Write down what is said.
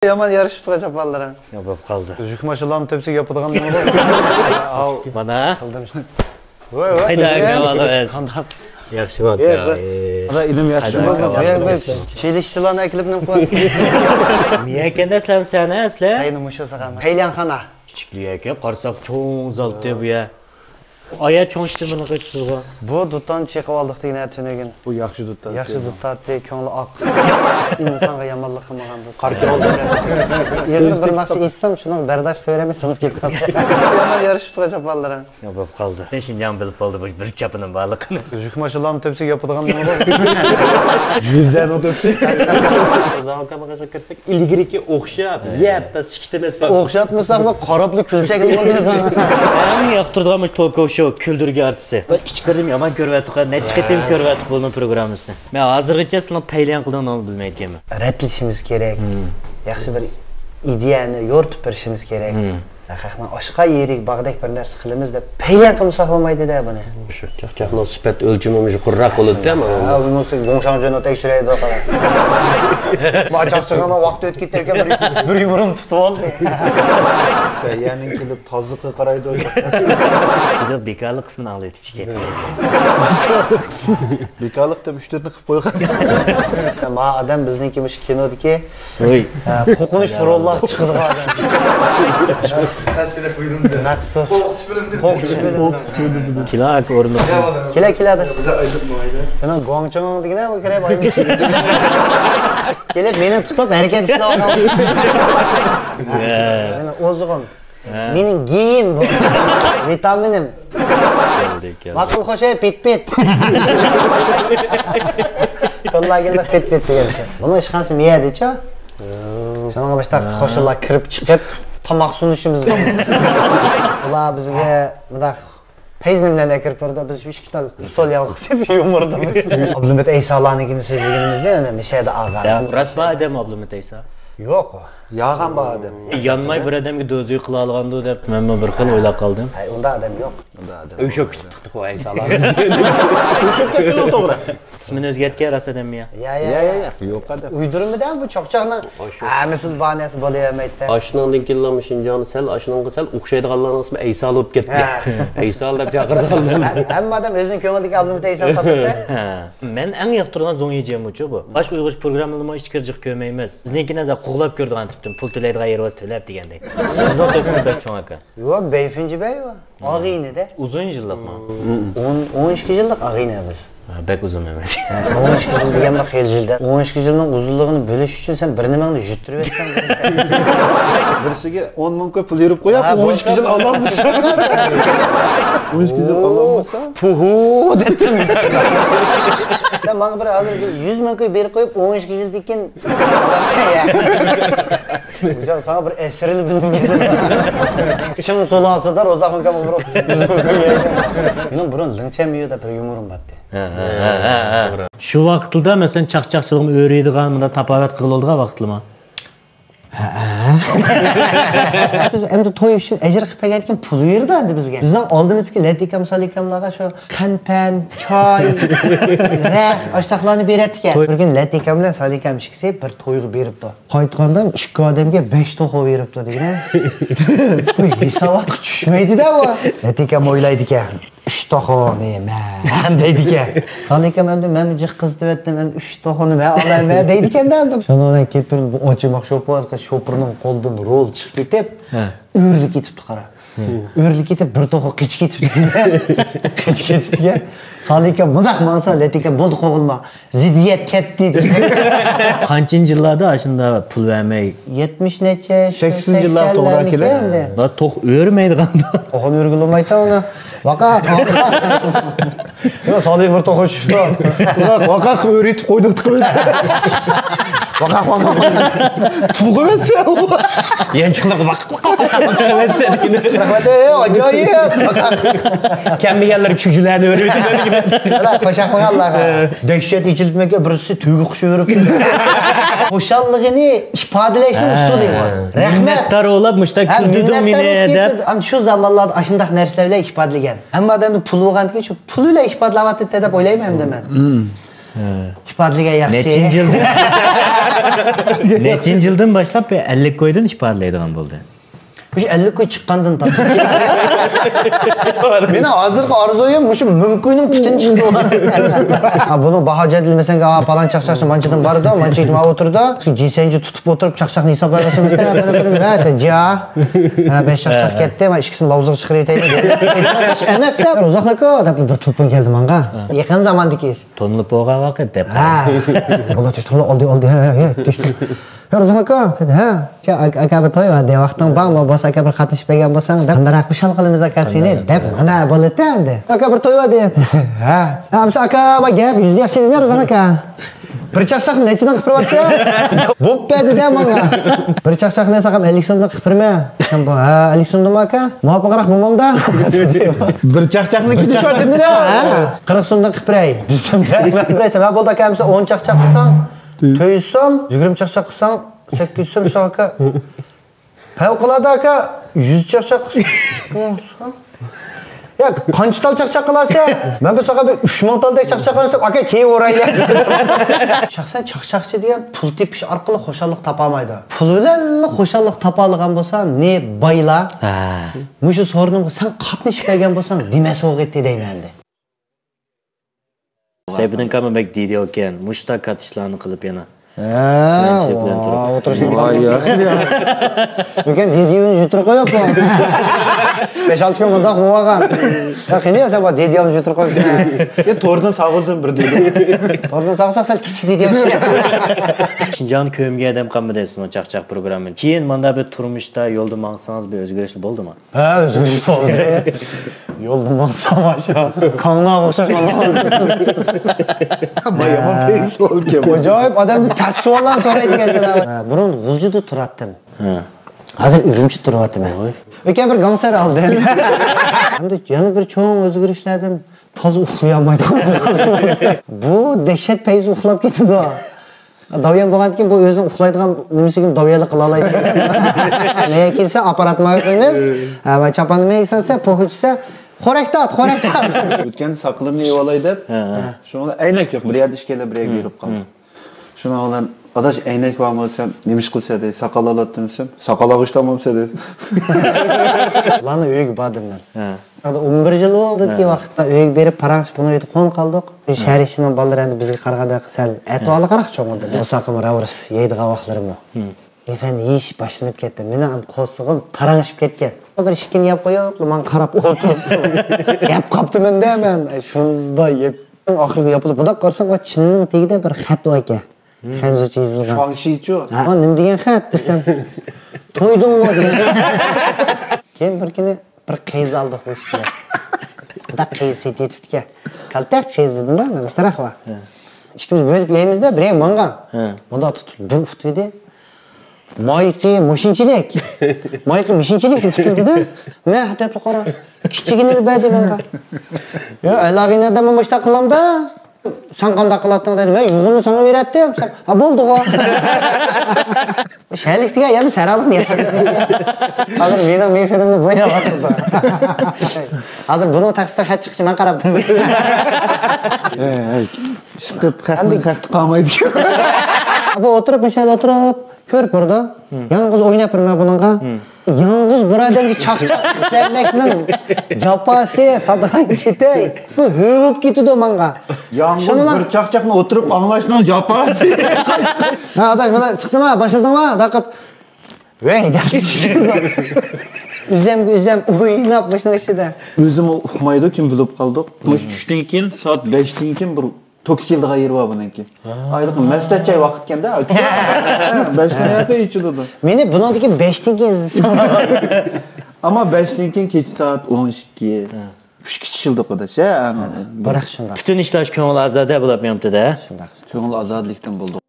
Yaman yarışıp turacak vallahi. Yapıp kaldı. Yük maşalarını tepsi yapıdığın ne olur? Bana. Kıldım işte. Vay vay. Hayda kahvaltı. Yaxşı bak ya. Ada ilim yaxşı. Çelişçilarni eklip ne koyarsın? Miyekende sen asla? Ayni mushu saqama. Paylanxona. Kichikli aka, qarasak cho'ng zaltda bu ya. Aya cho'ngishtimini qilibsiz-ku. Bu dutdan chiqib oldik degan tunugin. Bu yaxshi dutdan. Yaxshi duttatdi, ko'ngli oq. Insonga yomonlik qilmagan dut. Qarka oldi. Endi bir naqsh eshitsam, shuni bardosh qilvermay sinib ketadi. Yaman yarışıp turacak vallahi. Yapıp kaldı. Ben şimdi yan bilip oldu bu bir çapının bağlıkını. Yük maşalarını tepsi yapıdığın ne olur? Yüzden o tepsi. Zavqamaga kirsak, ilgiriki o'xshab, yeb, sikitimiz. O'xshatmasam va qarabli kulsak bo'lmaysan. En yaptırdığımız talk show küldürgü artisti. Ben ichkirim yaman ko'rvatib, necha qitim ko'rvatib bo'lgan programmasini. Men hozirgacha sizlar paylan qilganini bilmaydiganman. Ratlishimiz kerak. Yaxshi bir ideyani yo'ritib berishimiz kerak. Haqiqatan oshqa yerik, bag'dak bir narsa qilamiz deb paylan qilmasak bo'lmaydi-da buni. Shu kahkahno sifat o'lchimimiz qurraq bo'ladi-da. Ha, bu musiq go'ngshang jo'nat tekshiraydi qarang. Bachaqchig'ini vaqt o'tib ketdi ekan, bir yumurim tutib oldi. Sayyaning kelib tozliqqa qaraydi. Biz bekarlik qismini alayotib ketdi. Bekarlik deb 3-4 qilib qo'ygan. Ma odam bizniki mush kinodagi Voy. qo'rqinch rollar chiqadi odam. Tasirif buyurumda. Naqsos. Qo'rqish Kilak o'rni. Keladi. Biza aytmaydi. Buni gongchong degina bu kerak boyim. Kelib meni tutib harakat ishlab olamiz. Meni o'zig'im. Mening giyim bu. Vitaminim. Maqul xo'shay pet-pet. Qo'llaganda pet-pet degan şey. Buni hech qancha miyadi-chi. Shunga boshqa qo'shillar kirib chiqib tomoq sunishimiz. Ular bizga bunday peyznim bilan kirib turdi. Biz 3 kital sol yoq qilib yumurdimiz. Abdumet Eysalarnikini so'zlaganimizda yana mishada avval. Sen rasba adam Abdulmet Eysa. Yo'q. Yağan bu adam. Yanmay bir adamga do'zi qila olgandi deb men bir xil o'ylab qoldim. Hay, unda adam yo'q. Unda adam. O'sha chiqdi o Eysalar. O'sha to'g'ri. İsmini o'zgartgan ras adam ya. Ya. Yo'q adam. Uydurmadan bu choqchoqni hammasini banasi bo'lavermaydi. Aşınandan kelmişin canı sel, aşınandan sel o'xshaydiganlarning ismi Eysa bo'lib ketdi. Eysa deb chaqirdilar. Hamma odam o'zining ko'nglidagi Abdumet Eysa topdi. Men eng yoqtirgan zo'n yeyeceğim uchu bu. Boshqa uyg'ur programmalama hech kirjiq ko'rmaymiz. Bizninkini qo'g'lab ko'rdigan tipdim. Pul to'laydigan yer o'z to'lab degandek. Sizlar to'pini bir cho'ng aka. Yo'q, Beyfinji bey bu. Og'iyni-da. Uzun yillikmi? 12 yillik og'iyni-biz. Bek uzun emas. 12 yil degan bir xil yilda. 12 yilning uzunligini bilish uchun sen bir nimani yuttirib etsan. Birisiga 10 ming pul berib qo'yapti, 12 yil ololmas. 12 yil ololmasa, Puhu dedim. Sen bana bir hozir 100 ming berib qo'yib 12 yil degan ya. Hocam sana bir esirli bilim geldi. İçim solasıdır o zaman kamı bro. Benim burun linçemiyor da bir yumurum battı. Şu vaqtida mesela çaqchaqchiligini o'raydigan bunda tapovat qiloldigan vaqtimi? Biz endi to'y uchun ajr qilib bergan pul berdi endi bizga. Bizdan oldimizki letikam salikamlarga shu qanpan, choy, raq, ashtaqlarni beradigan. Bir kun letikam bilan salikam chiqsa bir to'yga beribdi. Qaytganda 2 odamga 5 to'xo beribdi degan. Bu hisobot tushmaydi-da bu. Letikam o'ylaydi ekan. 3 to'xo men deydi ekan. Salikam endi men jiq qiz debetdim, men 3 to'xoni men olayman deydi ekan-da. Shundan keyin bu ochmoq shopozga shopurning qo'lidan rol chiqib ketib, o'rlik ketibdi qara. O'rlik ketib bir to'xo qich ketibdi. Qich ketibdi. Salikam bundoq mansa letikam bo'ldi qo'g'ilma. Ziddiyat ketdi dedi. Qanchinchi yillarda shunda pul vermay 70 necha 80 yillar to'g'ri keladi. Va to'q o'rmaydiganda. Qo'g'in o'rgilmaydi uni. Vaqa. Yo Salik bir to'g'ri tushdi. Vaqa o'raytib qo'ydik tiqib. Vaqa qolma. Tug'imasa u. Yanchiqlar vaqt qolmasa ekan. Rahmat, ajoyib. Kambiganlar kuchuklarni o'raydi. Ular qo'shaqmaganlarga dahshat ichilmaga birisi tuyg'i qushi o'rib. Xo'shalligini ifodalashning usuli bor. Rahmat. Tarolab mushtaq kuldidim meni deb. Ana shu zamonlarda ashundaq narsalar ifodalagan. Hamma odamning puli bo'lgandan keyin shu pul bilan ifodalayapti deb o'ylayman men. ifodalagan yaxshi. Nechinchi yildan boshlab 50 ko'ydan ifodalaydigan bo'ldi. Shu 50 ko'y chiqqandan tortib. Meni hozirgi orzuyim shu mumkinning butun chiqdi. Ha buni baho jadilmasan, falan chaqchaqni manchadan bordi, mancha itma o'tirdi. G-senji tutib o'tirib chaqchaqni hisoblayapsan. Ja. Ha 5 chaqchaq ketdi, men ikkisini lavzga chiqarib aytaylik. Emas-da, uzoqlako deb bir telefon keldi menga. Yaqin zamondagi ish. Tonilib bo'lgan vaqt deb. Ha. Bular tishni oldi. Uzoqlako dedi, ha. Aka bir to'y var, vaqtdan bormi? Bosa aka bir qatnashib bergan bo'lsang, qandaroq bishal qilamiz aka seni deb mana bo'ladi endi. Aka bir to'y var deyapti. Ha. Hamsa aka va gap yuzda yaxshi deyman Rozan aka. Bir chaqchaqni nechidan qilib qo'yapsan? Bo'padi-da menga. Bir chaqchaqni saqam 50 so'mdan qilib berma. Bu ha 50 so'mdan aka. Muvofiqroq bo'lmamda. Bir chaqchaqni ketib qoldi-da. 40 so'mdan qilib beray. Sabab bo'ldi aka, 10 chaqchaq qilsang 400 so'm, 20 chaqchaq qilsang 800 so'm aka. Favqulodda aka 100 chaqchaq qilsang. Ya qancha tal chaqchaq qilasa? Men bu so'qa 3000 taldek chaqchaq qilsam, aka keyin o'raylar. Shaxsan chaqchaqchi degan pul tepish orqali xo'shallik topa olmaydi. Pul bilan xo'shallik topa olgan bo'lsa, ne baylar. Ha. Mushu so'rinimga sen qatnashib kelgan bo'lsang, nimasi o'g'itdi deyman endi. Saybiddin Kamabek deydi ekan, mushta katishlarni qilib yana. O'tirishni qo'yya. Bugun dediyini jutirib qo'yapti. 5-6 kun bundoq bo'lgan. Ya qani esa bu dediyini jutirib qo'ydi. Ya to'rdan sag'ilsin bir dedi. To'rdan sag'ilsa sal kichik dediyini. Shinjon ko'mga adam qamidasiz chaqchaq programmani. Keyin mana bir turmushda yo'lda mangsangiz bir o'zgarish bo'ldimi? Ha, o'zgarish bo'ldi. Yo'lda mangsam shu. Qonga o'xshab Bayamon peyz olgan. Ajoyib odamni tasavvurlar so'raydiganlar. Burun G'uljida turatdim. Hozir Urumchi turyapman. O'kan bir gonsar oldim. Hamda yana bir cho'ng o'zgarishlardan toza uxlay olmaydim. Bu dahshat payz uxlab ketdi. Davyan bo'lgandan bu o'zini uxlaydigan nimasiga davyalik qila oladi. Nega kelsa apparatma qo'yamiz. Va chapanni yeksansa, po'xitsa xo'raktat. O'tgan saqlimni yevolay deb, shuni aynak yo'q, bir yerda ishkala bir yerga yurib qoldi. Shuni olan adash aynak var mı desem, nemish qilsa dedi, saqal oladim desem, saqal og'ishtamamsa dedi. Ularni uyga bordim men. 11 yil bo'ldiki vaqtda uyga berib parangiz buni uyda qo'n qoldik. Shahar ishining bolalari endi bizga qaraganda sal atoli qaraq cho'ng'ildi. O'saqim ravrs yeydigan vaqtlarim bor. Efendim yeyish boshlanib ketdi. Meni ham qo'sig'im tarang'ishib ketgan. Bir ishkini yeb qo'yib, men qarab o'tirdim. Yeb qoptiman-da men. Shunda yeb oxirgi yopilib budoq qarsam, o chinning tagida bir xat bor ekan. Hanzucha yozilgan. Shongshichu. Ha, nima degan xat desam, to'ydingmi degan. Keyin bir kuni bir qiz oldi xo'shga. Da qiz setibga. Kaltak qizidan nima taraf bor. Ikkimiz bo'lib yeymiz-da, bir mangan. Bunda tutib bu ufti. Mayqi mashinchilik. Mayqi mashinchilik tutdi-da. Men hatto qara. Kichigini berdi menga. Yo, alag'inada men mushta qilamda. Sen qanday qilating dedi. Men yug'ini sana beratdim. Ha bo'ldi-ku. Shaylik degan yana saralib yasadi. Hozir men filmni bo'yayapti. Hozir buni taksida xat chiqishi men qarabdim. Chiqib qaqti qolmaydi. Bu o'tirib, mashada o'tirib ko'rib turdi. Yolg'iz o'ynab turma buningga. Yolg'iz birodamga chaqchaq bermakning jafosi sadadan ketay. Bu huvib ketdi menga. Yolg'iz bir chaqchaqni o'tirib anglashning jafosi. Ha, adash, mana chiqdimi? Boshladingmi? Daqib. Voy, Üzem o'ynab boshlashdi. O'zim uxmaydi, kim bilib qoldik. Tushdan keyin soat 5dan keyin bir Toki kildiga yeri var bununki. Aylık mesletçay vakitkende 5'ten yakın içildi. Meni bunadaki 5'ten gezdi. Ama 5'ten keyin keç saat 12. 3 kişildi arkadaş. Bırak şundan. Bütün işler ko'ngil azada bo'lib yotdi-da. Shunday. Ko'ngil azadlikdan bo'ldi.